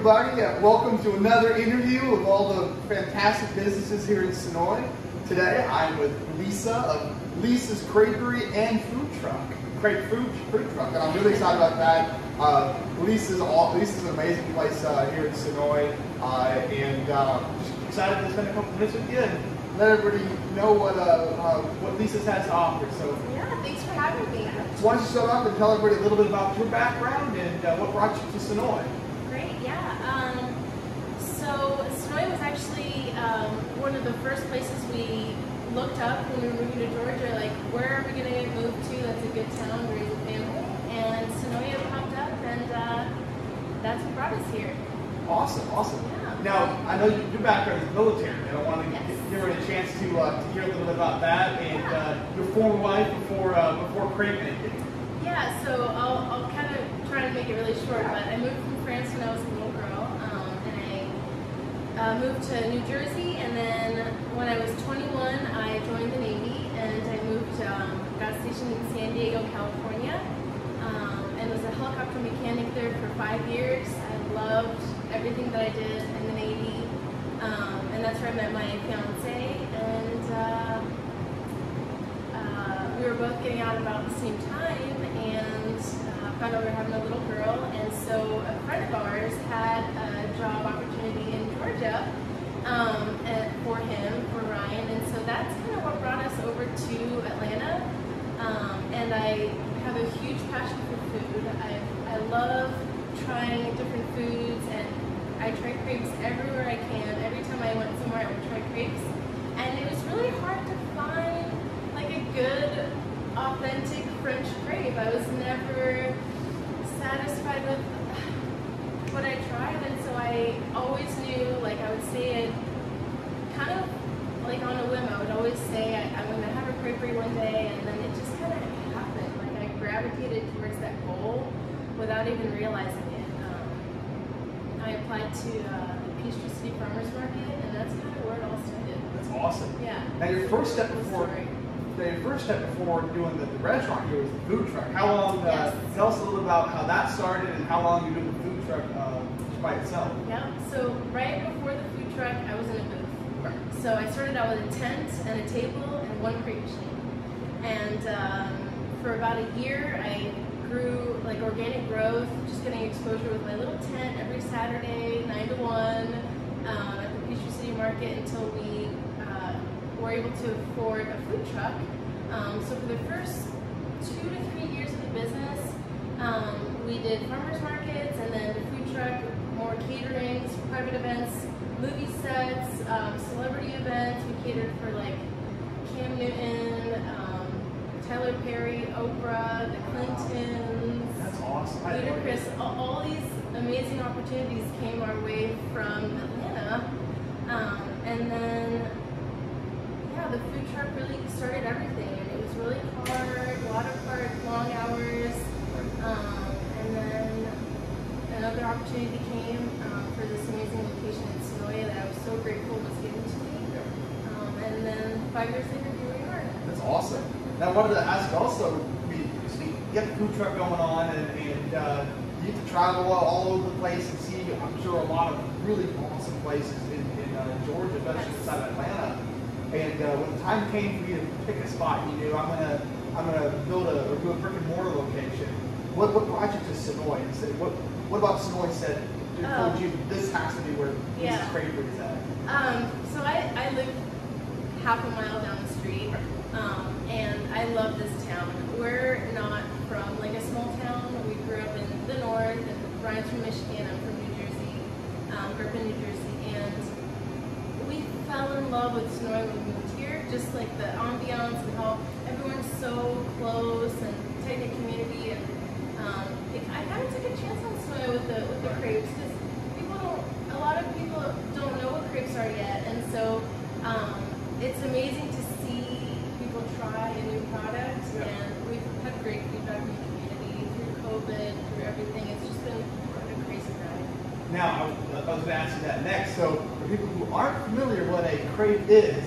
everybody. Welcome to another interview with all the fantastic businesses here in Sonoy. Today I'm with Lisa of Lisa's Crêperie and Food Truck. Food Truck, and I'm really excited about that. Lisa's an amazing place here in Sonoy, and just excited to spend a couple minutes with you and let everybody know what Lisa's has to offer. So yeah, thanks for having me. So why don't you start off and tell everybody a little bit about your background and what brought you to Sonoy? Great, yeah. So Sonoy was actually one of the first places we looked up when we were moving to Georgia. Like, where are we going to move to that's a good town to raise a family? And Sonoy popped up, and that's what brought us here. Awesome, awesome. Yeah. Now, I know your background is military, and I want to give her a chance to hear a little bit about that and your former life before Crêperie. Yeah, so I'll kind of try to make it really short, but I moved from France when I was a little girl, and I moved to New Jersey, and then when I was 21, I joined the Navy, and I moved, got stationed in San Diego, California, and was a helicopter mechanic there for 5 years. I loved everything that I did in the Navy, and that's where I met my fiance, and we were both getting out about the same time, and found out we were having a little girl, and so a friend of ours had a job opportunity in Georgia for him, for Ryan, and so that's kind of what brought us over to Atlanta, and I have a huge passion for food. I love trying different foods, and I try crepes everywhere I can. Every time I went somewhere, I would try crepes, and it was really hard to find like a good, authentic French crepe. I was never satisfied with what I tried, and so I always knew, like, I would say it kind of like on a whim. I would always say I'm going to have a Crêperie one day, and then it just kind of happened. Like, I gravitated towards that goal without even realizing it. I applied to the Peachtree City Farmers Market, and that's kind of where it all started. That's awesome. Yeah. Now your first step before doing the restaurant here was the food truck. How long? Tell us a little about how that started and how long you doing the food truck just by itself. Yeah. So right before the food truck, I was in a booth. Okay. So I started out with a tent and a table and one crepe machine, and for about a year, I grew like organic growth, just getting exposure with my little tent every Saturday, 9 to 1, at the Peachtree City Market until we were able to afford a food truck. So for the first 2 to 3 years of the business, we did farmers markets, and then the food truck, more caterings, private events, movie sets, celebrity events. We catered for like Cam Newton, Tyler Perry, Oprah, the Clintons. That's awesome. Ludacris. All these amazing opportunities came our way from Atlanta, and then yeah, the food truck really started everything, and it was really hard, a lot of hard, long hours, and then another opportunity came for this amazing location in Sonoy that I was so grateful was given to me, and then 5 years later, here we are. That's awesome. Now, I wanted to ask also, you get the food truck going on, and you get to travel all over the place and see, I'm sure, a lot of really awesome places in Georgia, especially inside of Atlanta. And when the time came for you to pick a spot, you knew I'm gonna build a brick and mortar location. What brought you to Sonoy? What about Sonoy said told you this has to be where Lisa's Crêperie is at? So I live half a mile down the street, and I love this town. We're not from like a small town. We grew up in the north, and Ryan's from Michigan. I'm from New Jersey. Grew up in New Jersey, and we fell in love with Sonoy when we moved here. Just like the ambiance and how everyone's so close and tight knit community. And I kind of took a chance on Sonoy with the crepes, because a lot of people don't know what crepes are yet, and so it's amazing to see people try a new product, and we've had great feedback from the community through COVID, through everything. It's just been a crazy ride. Now, I was going to ask you that next. So, for people who aren't familiar what a crepe is,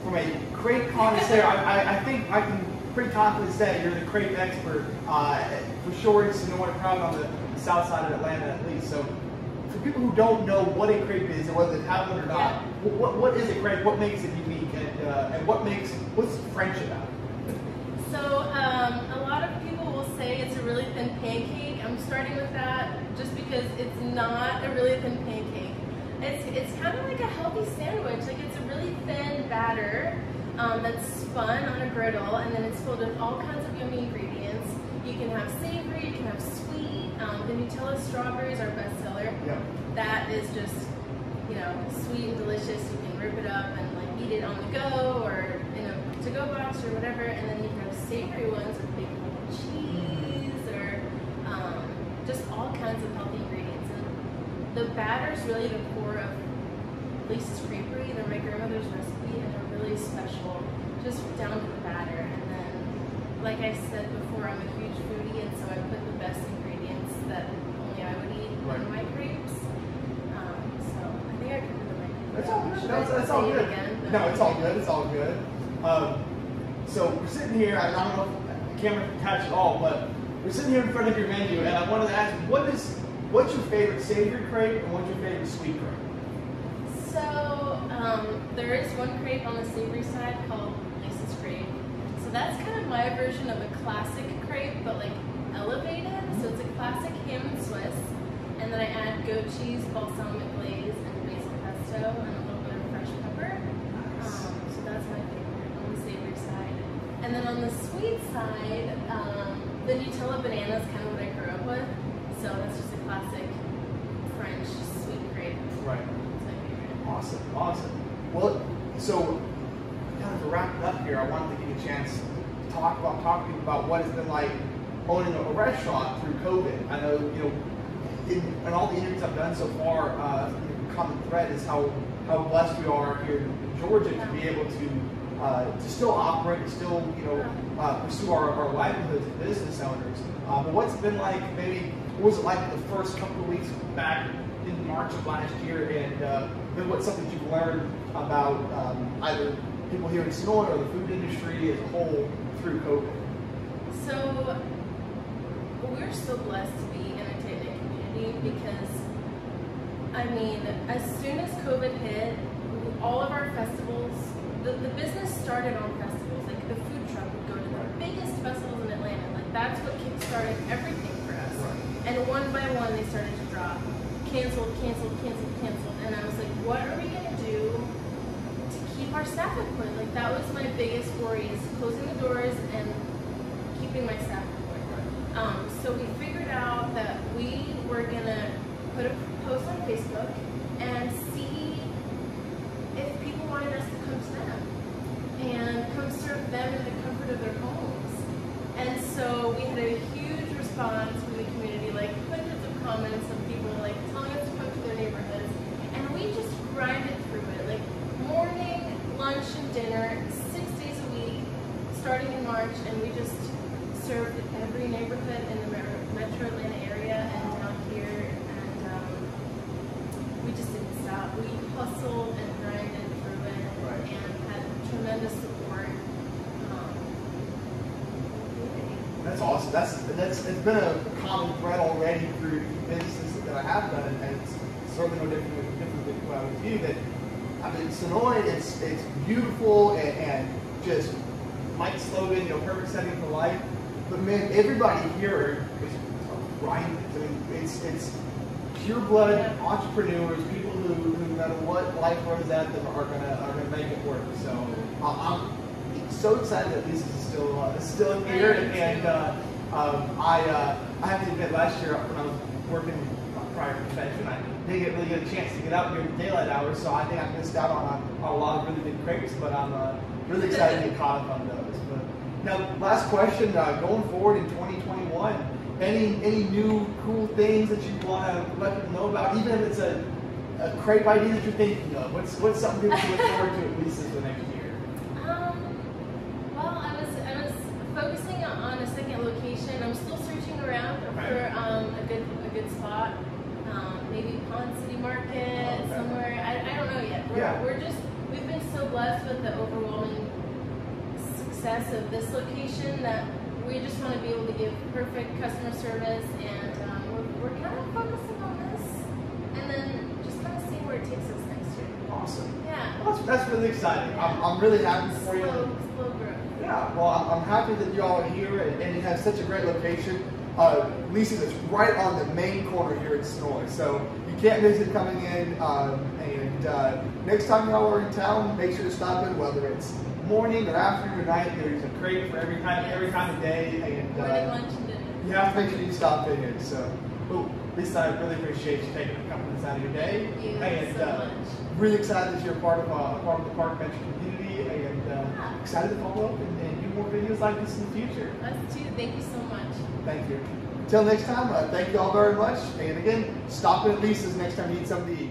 from a crepe connoisseur, I think I can pretty confidently say you're the crepe expert, for sure in Sonoy, probably on the south side of Atlanta at least. So for people who don't know what a crepe is and whether they have one or not, what is a crepe? What makes it unique, and what's French about it? So a lot of people will say it's a really thin pancake. I'm starting with that just because it's not a really thin pancake. It's kind of like a healthy sandwich. Like, it's a really thin batter that's spun on a griddle, and then it's filled with all kinds of yummy ingredients. You can have savory, you can have sweet. The Nutella strawberries are bestseller. Yeah. That is just, you know, sweet and delicious. You can rip it up and like eat it on the go or in a to-go box or whatever. And then you can have savory ones with big cheese or just all kinds of healthy ingredients. And the batter is really the core of Lisa's Crêperie. They're my grandmother's recipe, and they're really special, just down to the batter. And then, like I said before, I'm a huge foodie, and so I put the best ingredients that only I would eat in my crepes. So I think I covered the That's all good. That's all good. No, it's all good. It's all good. So we're sitting here. I don't know if the camera can catch it all, but we're sitting here in front of your menu, and I wanted to ask, what's your favorite savory crepe and what's your favorite sweet crepe? So there is one crepe on the savory side called Lisa's Crepe. So that's kind of my version of a classic crepe, but like elevated. So it's a classic ham and Swiss, and then I add goat cheese, balsamic glaze, and basil pesto, and a little bit of fresh pepper. So that's my favorite on the savory side. And then on the sweet side, the Nutella banana is kind of what I grew up with. So that's just a classic French sweet crepe. Right. That's my favorite. Awesome, awesome. Well, so kind of to wrap it up here, I wanted to give you a chance to talk to people about what it's been like owning a restaurant through COVID. I know, you know, in all the interviews I've done so far, the common thread is how blessed we are here in Georgia to be able to still operate, to still, you know, pursue our livelihoods as business owners. But what's it been like? Maybe what was it like the first couple of weeks back in March of last year, and then what's something you've learned about either people here in Sonoma or the food industry as a whole through COVID? So we're so blessed to be in a tight-knit community because, I mean, as soon as COVID hit, all of our festivals, the business started on festivals. Like, the food truck would go to the biggest festivals in Atlanta. Like, that's what kick-started everything for us. Right. And one by one, they started to drop. Canceled. And I was like, what are we going to do to keep our staff employed? Like, that was my biggest worry, is closing the doors and keeping my staff employed. So we figured out that we were going to put a post on Facebook and see if people wanted us to come to them and come serve them in the comfort of their homes. And so we had a huge response from the community, like hundreds of comments of people like telling us to come to their neighborhoods. And we just grinded through it, like morning, lunch, and dinner, 6 days a week, starting in March, and we just served every neighborhood in the metro Atlanta area and down here, and we just didn't stop. We hustled and grinded through it, and had tremendous support. That's awesome. It's been a common thread already through businesses that I have done, and it's certainly no different with what I would do. That, I mean, Sonoma, it's beautiful and just Mike's slogan, you know, perfect setting for life. But man, everybody here is grinding. I mean, it's pure blood entrepreneurs, people who no matter what life throws at them are gonna make it work. So I'm so excited that Lisa is still here, and I have to admit, last year when I was working prior to convention, I didn't really get a chance to get out during the daylight hours, so I think I missed out on a lot of really good crepes. But I'm really excited to get caught up on those. But now, last question: going forward in 2021, any new cool things that you want to let people know about, even if it's a crepe idea that you're thinking of? What's something people can look forward to at least for next year? Well, I was focusing on a second location. I'm still searching around for a good spot. Maybe Pond City Market somewhere. I don't know yet. We've been so blessed with the overwhelming success of this location that we just want to be able to give perfect customer service, and we're kind of focusing on this. And takes us next year. Awesome. Yeah. Well, that's really exciting. I'm really happy for you. Slow growth. Yeah, well, I'm happy that you all are here, and it has such a great location. Lisa is right on the main corner here in Sonoy, so you can't miss it coming in. Next time y'all are in town, make sure to stop in, whether it's morning or afternoon or night. There's a crate for every time of day, and Morning, lunch, and dinner. you have to make sure you stop in here. So, Lisa, I really appreciate you taking a couple minutes out of your day. Thank you And so much. really excited that you're a part of the Park Bench community, and excited to follow up and do more videos like this in the future. Us too. Thank you so much. Thank you. Until next time, thank you all very much. And again, stop in at Lisa's next time you need something to eat.